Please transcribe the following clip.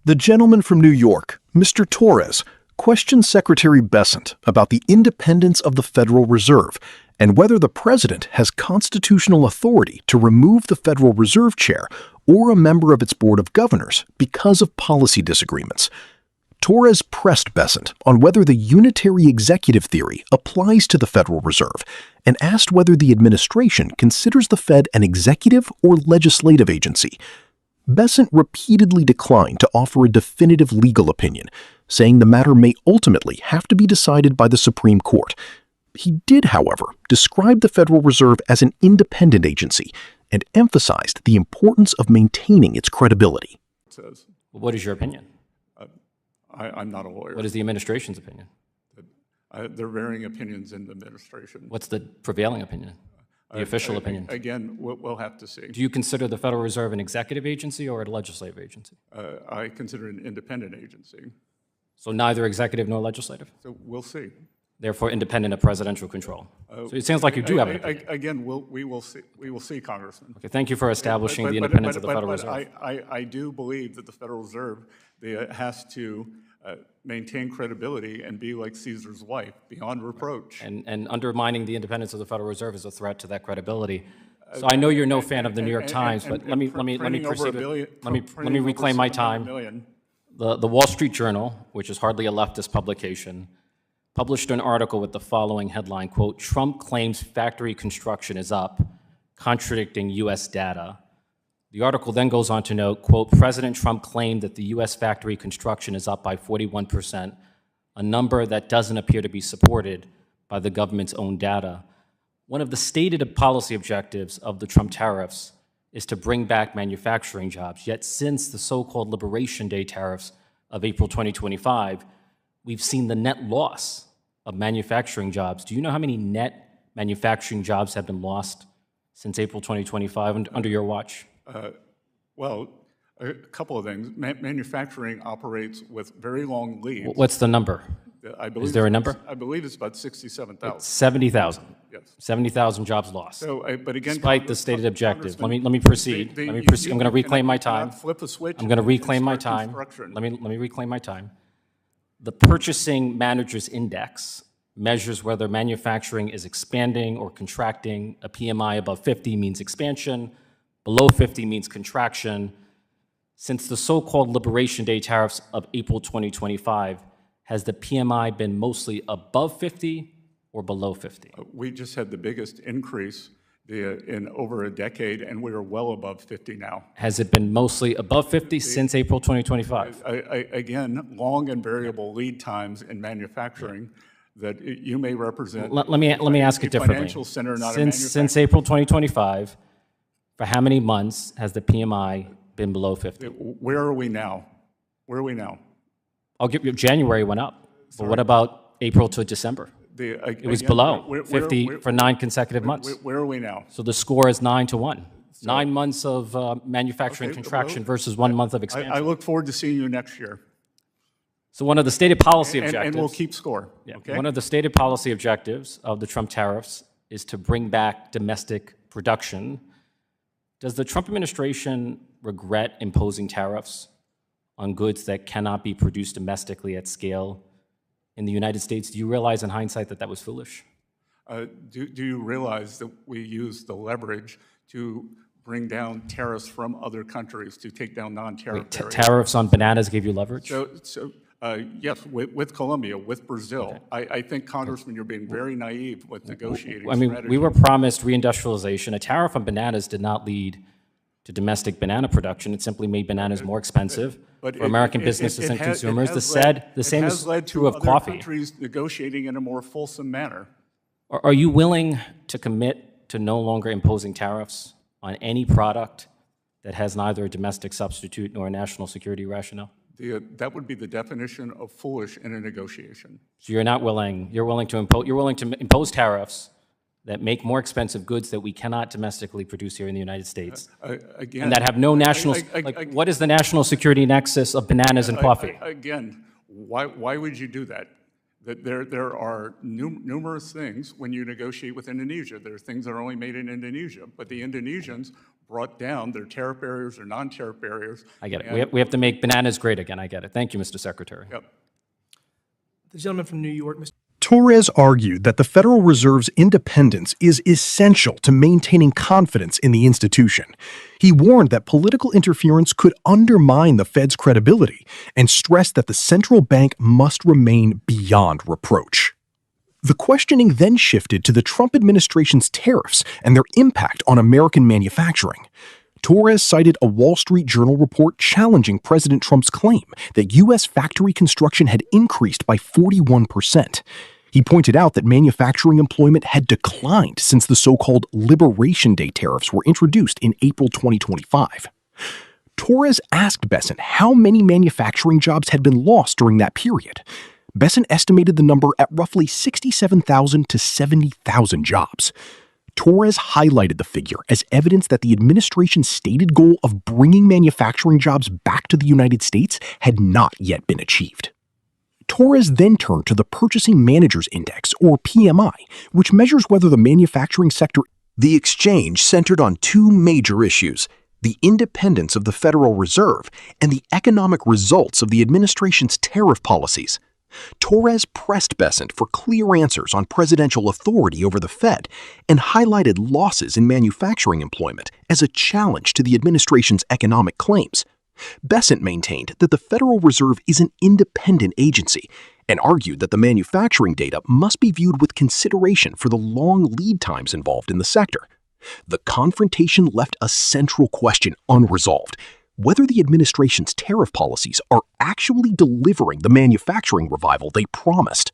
The gentleman from New York, Mr. Torres, questioned Secretary Bessent about the independence of the Federal Reserve and whether the president has constitutional authority to remove the Federal Reserve chair or a member of its board of governors because of policy disagreements. Torres pressed Bessent on whether the unitary executive theory applies to the Federal Reserve and asked whether the administration considers the Fed an executive or legislative agency. Bessent repeatedly declined to offer a definitive legal opinion, saying the matter may ultimately have to be decided by the Supreme Court. He did, however, describe the Federal Reserve as an independent agency and emphasized the importance of maintaining its credibility. What is your opinion? I'm not a lawyer. What is the administration's opinion? There are varying opinions in the administration. What's the prevailing opinion? The official opinion? Again, we'll have to see. Do you consider the Federal Reserve an executive agency or a legislative agency? I consider it an independent agency. So neither executive nor legislative? So we'll see. Therefore, independent of presidential control. So it sounds like you do have an opinion. Again, we will see. We will see, Congressman. Okay, thank you for establishing the independence of the Federal Reserve. I do believe that the Federal Reserve has to maintain credibility and be like Caesar's wife, beyond reproach. And undermining the independence of the Federal Reserve is a threat to that credibility. So I know you're no fan of the New York Times, but let me proceed. Let me reclaim my time. The Wall Street Journal, which is hardly a leftist publication, published an article with the following headline, quote, "Trump claims factory construction is up, contradicting U.S. data." The article then goes on to note, quote, "President Trump claimed that the U.S. factory construction is up by 41%, a number that doesn't appear to be supported by the government's own data." One of the stated policy objectives of the Trump tariffs is to bring back manufacturing jobs. Yet since the so-called Liberation Day tariffs of April 2025, we've seen the net loss of manufacturing jobs. Do you know how many net manufacturing jobs have been lost since April 2025 under your watch? Well, a couple of things. Manufacturing operates with very long leads. What's the number? Is there a number? I believe it's about 67,000. 70,000. Yes. 70,000 jobs lost. So, but again, despite the stated objective. Let me proceed. I'm going to reclaim my time. Flip a switch. I'm going to reclaim my time. Let me reclaim my time. The Purchasing Managers Index measures whether manufacturing is expanding or contracting. A PMI above 50 means expansion. Below 50 means contraction. Since the so-called Liberation Day tariffs of April 2025, has the PMI been mostly above 50 or below 50? We just had the biggest increase in over a decade, and we are well above 50 now. Has it been mostly above 50 since April 2025? Again, long and variable lead times in manufacturing that you may represent. Let me ask it differently. Financial center, not a manufacturing. Since April 2025, for how many months has the PMI been below 50? Where are we now? Where are we now? I'll give you, January went up. But what about April to December? It was below 50 for 9 consecutive months. Where are we now? So the score is 9-1. 9 months of manufacturing contraction versus 1 month of expansion. I look forward to seeing you next year. So one of the stated policy objectives. And we'll keep score. Yeah, okay? one of the stated policy objectives of the Trump tariffs is to bring back domestic production. Does the Trump administration regret imposing tariffs on goods that cannot be produced domestically at scale in the United States? Do you realize in hindsight that that was foolish? Do you realize that we use the leverage to bring down tariffs from other countries to take down non-tariff barriers? Tariffs on bananas gave you leverage? Yes, with Colombia, with Brazil. Okay. I think, Congressman, you're being very naive with negotiating strategy. We were promised reindustrialization. A tariff on bananas did not lead to domestic banana production. It simply made bananas more expensive for American businesses and consumers. The same is true of coffee. Countries negotiating in a more fulsome manner. Are you willing to commit to no longer imposing tariffs on any product that has neither a domestic substitute nor a national security rationale? That would be the definition of foolish in a negotiation. So you're not willing. You're willing to impose tariffs that make more expensive goods that we cannot domestically produce here in the United States, again, and that have no national. What is the national security nexus of bananas and coffee? Again, why would you do that? That there are numerous things when you negotiate with Indonesia. There are things that are only made in Indonesia, but the Indonesians brought down their tariff barriers or non-tariff barriers. I get it. We have to make bananas great again. I get it. Thank you, Mr. Secretary. Yep. The gentleman from New York, Mr. Torres argued that the Federal Reserve's independence is essential to maintaining confidence in the institution. He warned that political interference could undermine the Fed's credibility and stressed that the central bank must remain beyond reproach. The questioning then shifted to the Trump administration's tariffs and their impact on American manufacturing. Torres cited a Wall Street Journal report challenging President Trump's claim that U.S. factory construction had increased by 41%. He pointed out that manufacturing employment had declined since the so-called Liberation Day tariffs were introduced in April 2025. Torres asked Bessent how many manufacturing jobs had been lost during that period. Bessent estimated the number at roughly 67,000 to 70,000 jobs. Torres highlighted the figure as evidence that the administration's stated goal of bringing manufacturing jobs back to the United States had not yet been achieved. Torres then turned to the Purchasing Managers Index, or PMI, which measures whether the manufacturing sector. The exchange centered on two major issues: the independence of the Federal Reserve and the economic results of the administration's tariff policies. Torres pressed Bessent for clear answers on presidential authority over the Fed and highlighted losses in manufacturing employment as a challenge to the administration's economic claims. Bessent maintained that the Federal Reserve is an independent agency and argued that the manufacturing data must be viewed with consideration for the long lead times involved in the sector. The confrontation left a central question unresolved: whether the administration's tariff policies are actually delivering the manufacturing revival they promised.